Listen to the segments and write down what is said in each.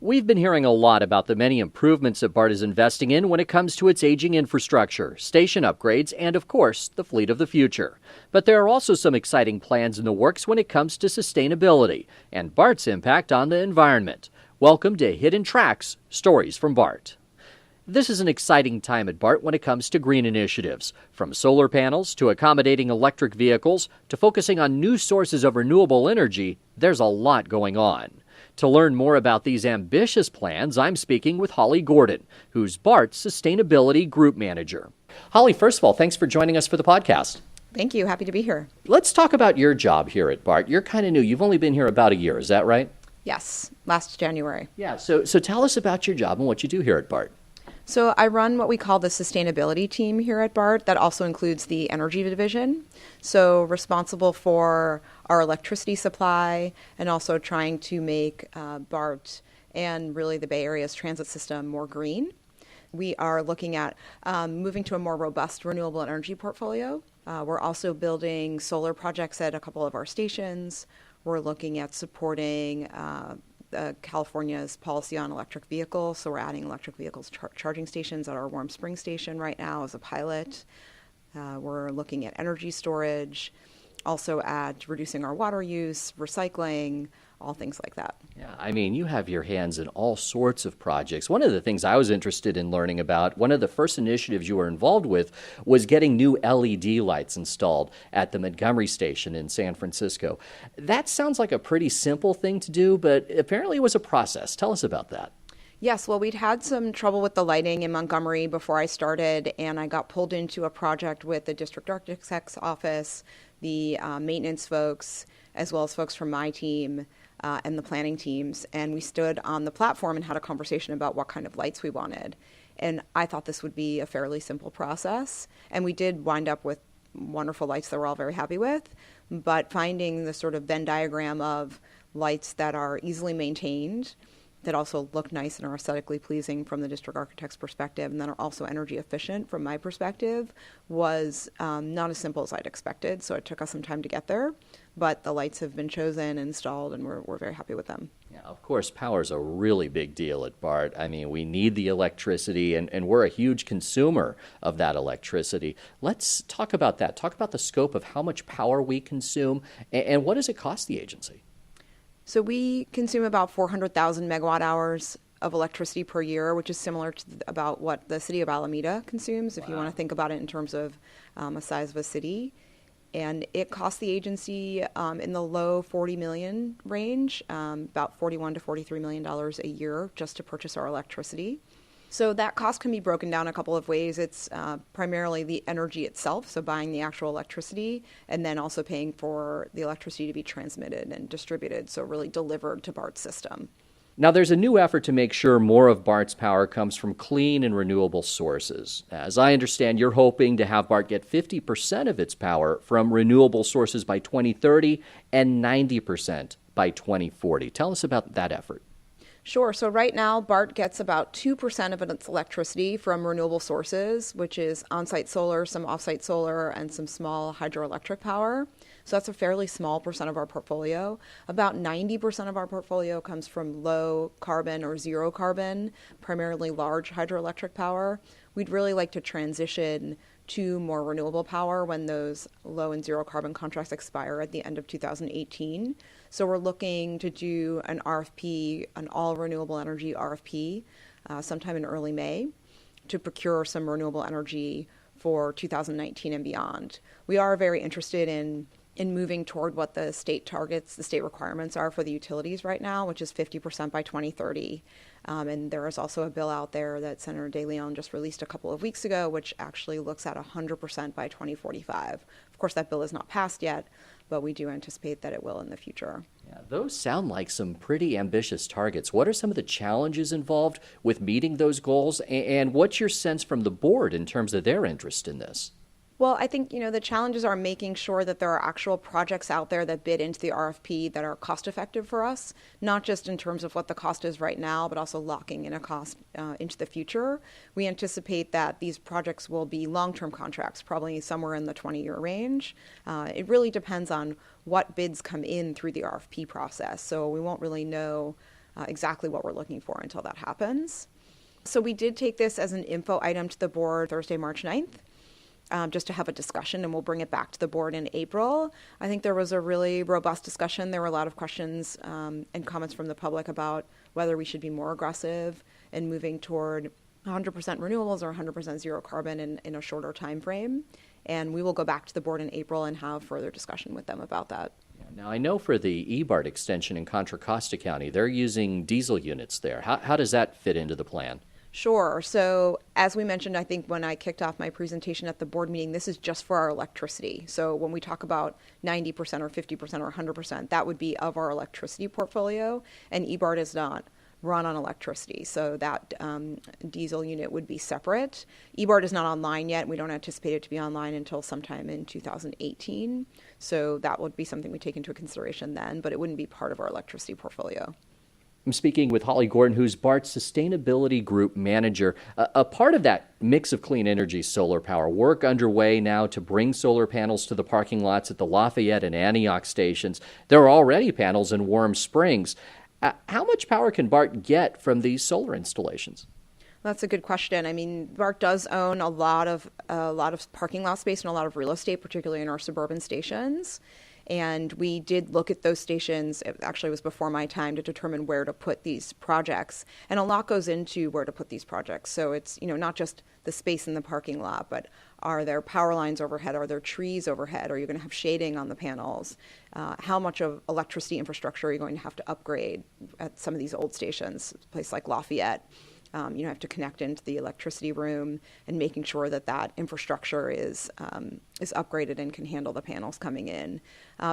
We've been hearing a lot about the many improvements that BART is investing in when it comes to its aging infrastructure, station upgrades, and, of course, the fleet of the future. But there are also some exciting plans in the works when it comes to sustainability and BART's impact on the environment. Welcome to Hidden Tracks, Stories from BART. This is an exciting time at BART when it comes to green initiatives. From solar panels to accommodating electric vehicles to focusing on new sources of renewable energy, there's a lot going on. To learn more about these ambitious plans, I'm speaking with Holly Gordon, who's BART's Sustainability Group Manager. Holly, first of all, thanks for joining us for the podcast. Thank you. Happy to be here. Let's talk about your job here at BART. You're kind of new. You've only been here about a year. Is that right? Yes, last January. Yeah. So tell us about your job and what you do here at BART. So I run what we call the sustainability team here at BART. That also includes the energy division. So responsible for our electricity supply and also trying to make BART and really the Bay Area's transit system more green. We are looking at moving to a more robust renewable energy portfolio. We're also building solar projects at a couple of our stations. We're looking at supporting California's policy on electric vehicles. So we're adding electric vehicles charging stations at our Warm Springs station right now as a pilot. We're looking at energy storage, also at reducing our water use, recycling, all things like that. Yeah, I mean, you have your hands in all sorts of projects. One of the things I was interested in learning about, one of the first initiatives you were involved with was getting new LED lights installed at the Montgomery station in San Francisco. That sounds like a pretty simple thing to do, but apparently it was a process. Tell us about that. Yes, well, we'd had some trouble with the lighting in Montgomery before I started, and I got pulled into a project with the district architect's office, the maintenance folks, as well as folks from my team and the planning teams. And we stood on the platform and had a conversation about what kind of lights we wanted. And I thought this would be a fairly simple process. And we did wind up with wonderful lights that we're all very happy with. But finding the sort of Venn diagram of lights that are easily maintained, that also look nice and are aesthetically pleasing from the district architect's perspective, and then are also energy efficient from my perspective, was not as simple as I'd expected. So it took us some time to get there, but the lights have been chosen, installed, and we're very happy with them. Yeah, of course, power is a really big deal at BART. I mean, we need the electricity, and we're a huge consumer of that electricity. Let's talk about that. Talk about the scope of how much power we consume, and what does it cost the agency? So we consume about 400,000 megawatt hours of electricity per year, which is similar to about what the city of Alameda consumes, if you want to think about it in terms of a size of a city. And it costs the agency in the low 40 million range, about $41 to $43 million a year just to purchase our electricity. So that cost can be broken down a couple of ways. It's primarily the energy itself, so buying the actual electricity, and then also paying for the electricity to be transmitted and distributed, so really delivered to BART's system. Now, there's a new effort to make sure more of BART's power comes from clean and renewable sources. As I understand, you're hoping to have BART get 50% of its power from renewable sources by 2030 and 90% by 2040. Tell us about that effort. Sure. So right now, BART gets about 2% of its electricity from renewable sources, which is on-site solar, some off-site solar, and some small hydroelectric power. So that's a fairly small percent of our portfolio. About 90% of our portfolio comes from low carbon or zero carbon, primarily large hydroelectric power. We'd really like to transition to more renewable power when those low and zero carbon contracts expire at the end of 2018. So we're looking to do an RFP, an all renewable energy RFP, sometime in early May to procure some renewable energy for 2019 and beyond. We are very interested in moving toward what the state targets, the state requirements are for the utilities right now, which is 50% by 2030. And there is also a bill out there that Senator De Leon just released a couple of weeks ago, which actually looks at 100% by 2045. Of course, that bill is not passed yet, but we do anticipate that it will in the future. Yeah, those sound like some pretty ambitious targets. What are some of the challenges involved with meeting those goals, and what's your sense from the board in terms of their interest in this? Well, I think, the challenges are making sure that there are actual projects out there that bid into the RFP that are cost effective for us, not just in terms of what the cost is right now, but also locking in a cost into the future. We anticipate that these projects will be long-term contracts, probably somewhere in the 20-year range. It really depends on what bids come in through the RFP process. So we won't really know exactly what we're looking for until that happens. So we did take this as an info item to the board Thursday, March 9th. Just to have a discussion, and we'll bring it back to the board in April. I think there was a really robust discussion. There were a lot of questions and comments from the public about whether we should be more aggressive in moving toward 100% renewables or 100% zero carbon in a shorter time frame. And we will go back to the board in April and have further discussion with them about that. Now, I know for the BART extension in Contra Costa County, they're using diesel units there. How does that fit into the plan? Sure. So as we mentioned, I think when I kicked off my presentation at the board meeting, this is just for our electricity. So when we talk about 90% or 50% or 100%, that would be of our electricity portfolio, and BART is not run on electricity. So that diesel unit would be separate. BART is not online yet. We don't anticipate it to be online until sometime in 2018. So that would be something we take into consideration then, but it wouldn't be part of our electricity portfolio. I'm speaking with Holly Gordon, who's BART's Sustainability Group Manager. A part of that mix of clean energy solar power, work underway now to bring solar panels to the parking lots at the Lafayette and Antioch stations. There are already panels in Warm Springs. How much power can BART get from these solar installations? That's a good question. I mean, BART does own a lot of parking lot space and a lot of real estate, particularly in our suburban stations. And we did look at those stations. It actually was before my time to determine where to put these projects. And a lot goes into where to put these projects. So it's, not just the space in the parking lot, but are there power lines overhead? Are there trees overhead? Are you going to have shading on the panels? How much of electricity infrastructure are you going to have to upgrade at some of these old stations, a place like Lafayette? Have to connect into the electricity room and making sure that infrastructure is upgraded and can handle the panels coming in.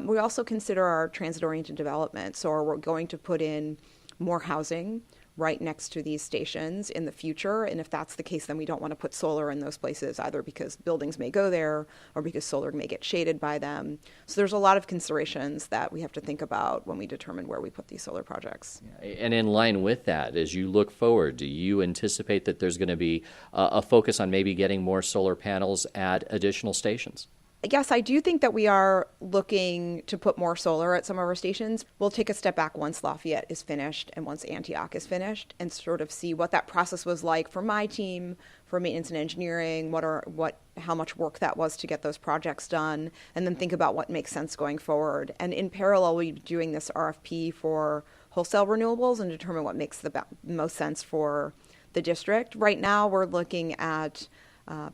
We also consider our transit-oriented development. So we're going to put in more housing right next to these stations in the future. And if that's the case, then we don't want to put solar in those places, either because buildings may go there or because solar may get shaded by them. So there's a lot of considerations that we have to think about when we determine where we put these solar projects. And in line with that, as you look forward, do you anticipate that there's going to be a focus on maybe getting more solar panels at additional stations? Yes, I do think that we are looking to put more solar at some of our stations. We'll take a step back once Lafayette is finished and once Antioch is finished and sort of see what that process was like for my team, for maintenance and engineering, how much work that was to get those projects done, and then think about what makes sense going forward. And in parallel, we'll be doing this RFP for wholesale renewables and determine what makes the most sense for the district. Right now, we're looking at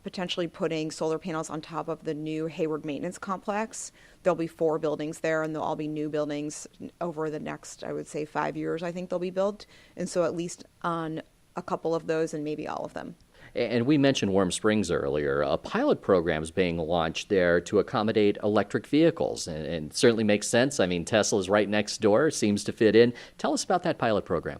potentially putting solar panels on top of the new Hayward Maintenance Complex. There'll be 4 buildings there, and they'll all be new buildings over the next, I would say, 5 years, I think they'll be built. And so at least on a couple of those and maybe all of them. And we mentioned Warm Springs earlier. A pilot program is being launched there to accommodate electric vehicles, and certainly makes sense. I mean, Tesla's right next door, seems to fit in. Tell us about that pilot program.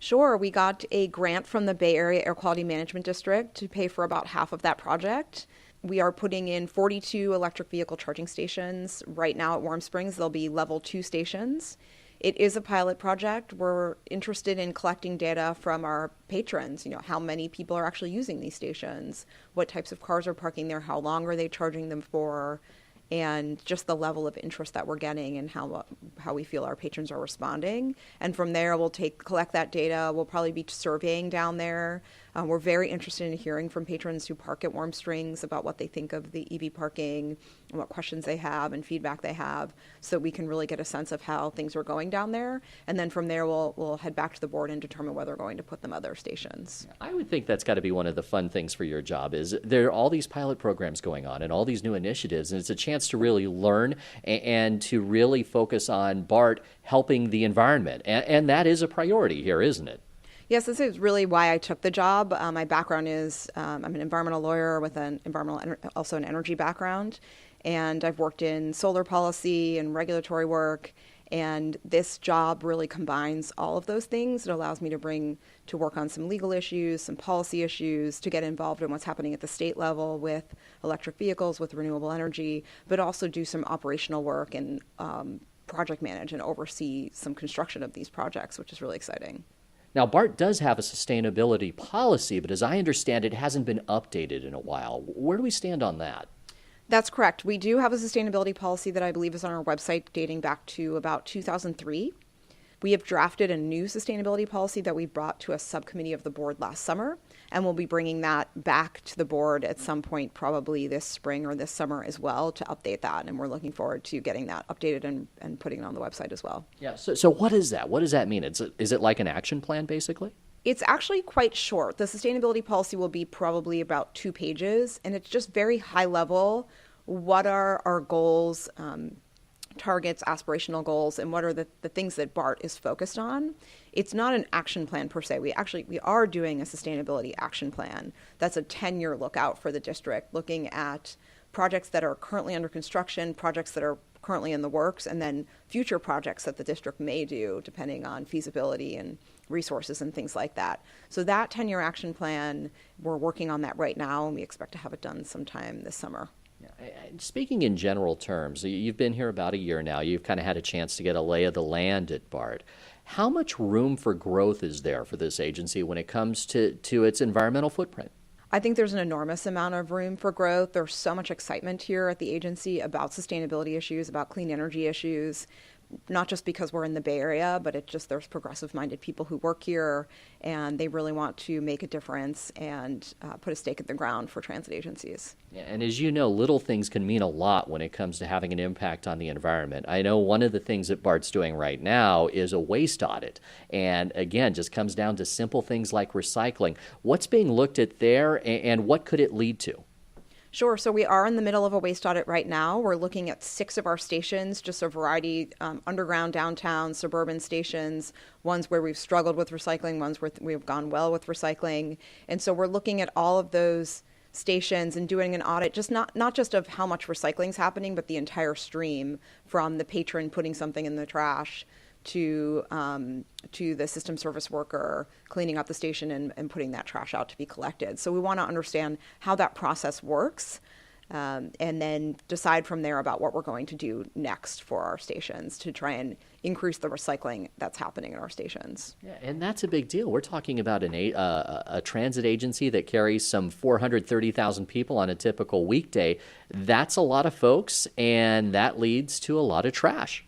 Sure. We got a grant from the Bay Area Air Quality Management District to pay for about half of that project. We are putting in 42 electric vehicle charging stations. Right now at Warm Springs, there'll be level 2 stations. It is a pilot project. We're interested in collecting data from our patrons, how many people are actually using these stations, what types of cars are parking there, how long are they charging them for, and just the level of interest that we're getting and how we feel our patrons are responding. And from there, we'll collect that data. We'll probably be surveying down there. We're very interested in hearing from patrons who park at Warm Springs about what they think of the EV parking and what questions they have and feedback they have, so we can really get a sense of how things are going down there. And then from there, we'll head back to the board and determine whether we're going to put them other stations. I would think that's got to be one of the fun things for your job, is there are all these pilot programs going on and all these new initiatives, and it's a chance to really learn and to really focus on BART helping the environment. And that is a priority here, isn't it? Yes, this is really why I took the job. My background is I'm an environmental lawyer with also an energy background, and I've worked in solar policy and regulatory work. And this job really combines all of those things. It allows me to work on some legal issues, some policy issues, to get involved in what's happening at the state level with electric vehicles, with renewable energy, but also do some operational work and project manage and oversee some construction of these projects, which is really exciting. Now, BART does have a sustainability policy, but as I understand it, hasn't been updated in a while. Where do we stand on that? That's correct. We do have a sustainability policy that I believe is on our website dating back to about 2003. We have drafted a new sustainability policy that we brought to a subcommittee of the board last summer, and we'll be bringing that back to the board at some point, probably this spring or this summer as well, to update that. And we're looking forward to getting that updated and putting it on the website as well. Yeah. So what is that? What does that mean? Is it like an action plan, basically? It's actually quite short. The sustainability policy will be probably about 2 pages, and it's just very high level. What are our goals, targets, aspirational goals, and what are the things that BART is focused on? It's not an action plan per se. We are doing a sustainability action plan. That's a 10-year lookout for the district, looking at projects that are currently under construction, projects that are currently in the works, and then future projects that the district may do depending on feasibility and resources and things like that. So that 10-year action plan, we're working on that right now, and we expect to have it done sometime this summer. Yeah. Speaking in general terms, you've been here about a year now. You've kind of had a chance to get a lay of the land at BART. How much room for growth is there for this agency when it comes to its environmental footprint? I think there's an enormous amount of room for growth. There's so much excitement here at the agency about sustainability issues, about clean energy issues, not just because we're in the Bay Area, but there's progressive-minded people who work here, and they really want to make a difference and put a stake in the ground for transit agencies. Yeah, and as you know, little things can mean a lot when it comes to having an impact on the environment. I know one of the things that BART's doing right now is a waste audit, and again, just comes down to simple things like recycling. What's being looked at there, and what could it lead to? Sure. So we are in the middle of a waste audit right now. We're looking at 6 of our stations, just a variety, underground, downtown, suburban stations, ones where we've struggled with recycling, ones where we've gone well with recycling. And so we're looking at all of those stations and doing an audit, just not just of how much recycling is happening, but the entire stream, from the patron putting something in the trash to the system service worker cleaning up the station and putting that trash out to be collected. So we want to understand how that process works, and then decide from there about what we're going to do next for our stations to try and increase the recycling that's happening in our stations. Yeah, and that's a big deal. We're talking about a transit agency that carries some 430,000 people on a typical weekday. That's a lot of folks, and that leads to a lot of trash.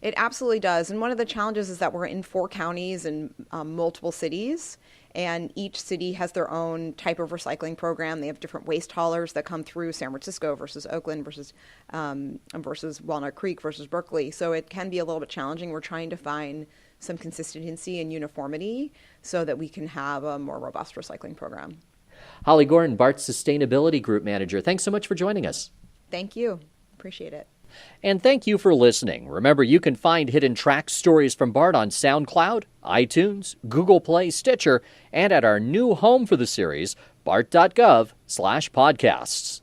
It absolutely does. And one of the challenges is that we're in 4 counties and multiple cities, and each city has their own type of recycling program. They have different waste haulers that come through San Francisco versus Oakland versus Walnut Creek versus Berkeley. So it can be a little bit challenging. We're trying to find some consistency and uniformity so that we can have a more robust recycling program. Holly Gordon, BART's Sustainability Group Manager. Thanks so much for joining us. Thank you. Appreciate it. And thank you for listening. Remember, you can find hidden track stories from BART on SoundCloud, iTunes, Google Play, Stitcher, and at our new home for the series, bart.gov/podcasts.